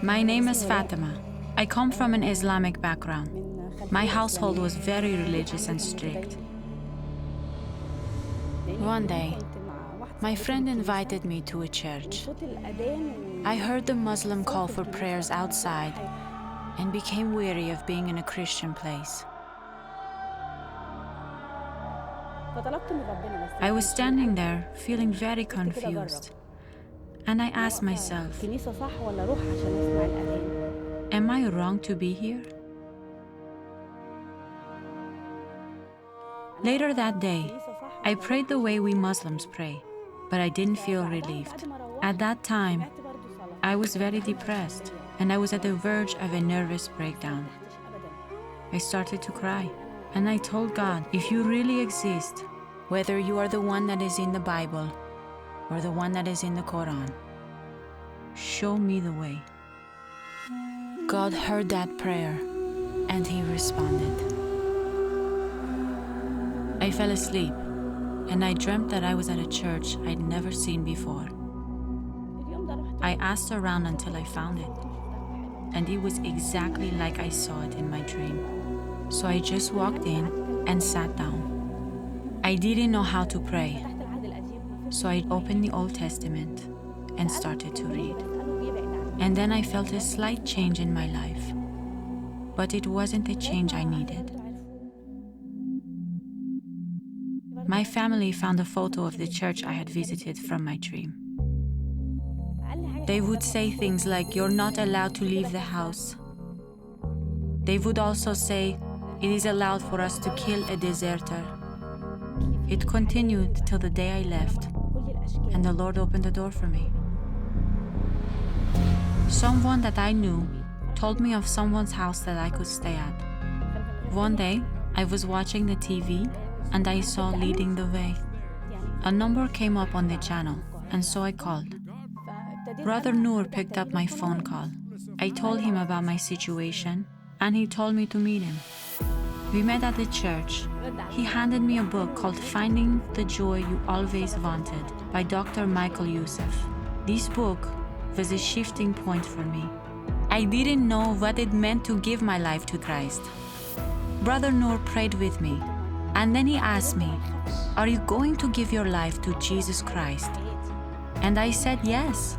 My name is Fatima. I come from an Islamic background. My household was very religious and strict. One day, my friend invited me to a church. I heard the Muslim call for prayers outside and became weary of being in a Christian place. I was standing there feeling very confused, and I asked myself, am I wrong to be here? Later that day, I prayed the way we Muslims pray, but I didn't feel relieved. At that time, I was very depressed, and I was at the verge of a nervous breakdown. I started to cry, and I told God, if you really exist, whether you are the one that is in the Bible or the one that is in the Quran, show me the way. God heard that prayer, and He responded. I fell asleep, and I dreamt that I was at a church I'd never seen before. I asked around until I found it, and it was exactly like I saw it in my dream. So I just walked in and sat down. I didn't know how to pray, so I opened the Old Testament and started to read. And then I felt a slight change in my life, but it wasn't the change I needed. My family found a photo of the church I had visited from my dream. They would say things like, "You're not allowed to leave the house." They would also say, "It is allowed for us to kill a deserter." It continued till the day I left, and the Lord opened the door for me. Someone that I knew told me of someone's house that I could stay at. One day, I was watching the TV, and I saw Leading the Way. A number came up on the channel, and so I called. Brother Noor picked up my phone call. I told him about my situation, and he told me to meet him. We met at the church. He handed me a book called Finding the Joy You Always Wanted by Dr. Michael Youssef. This book was a shifting point for me. I didn't know what it meant to give my life to Christ. Brother Noor prayed with me, and then he asked me, "Are you going to give your life to Jesus Christ?" And I said yes.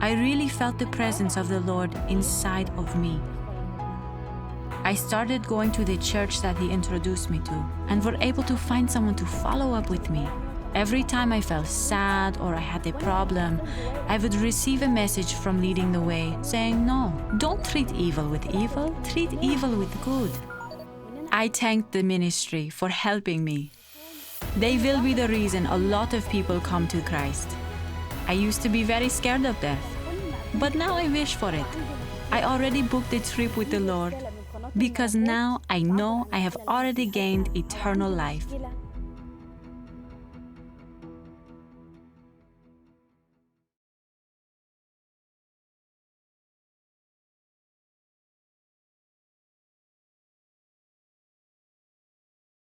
I really felt the presence of the Lord inside of me. I started going to the church that he introduced me to, and were able to find someone to follow up with me. Every time I felt sad or I had a problem, I would receive a message from Leading the Way saying, "No, don't treat evil with evil, treat evil with good." I thanked the ministry for helping me. They will be the reason a lot of people come to Christ. I used to be very scared of death, but now I wish for it. I already booked a trip with the Lord, because now I know I have already gained eternal life.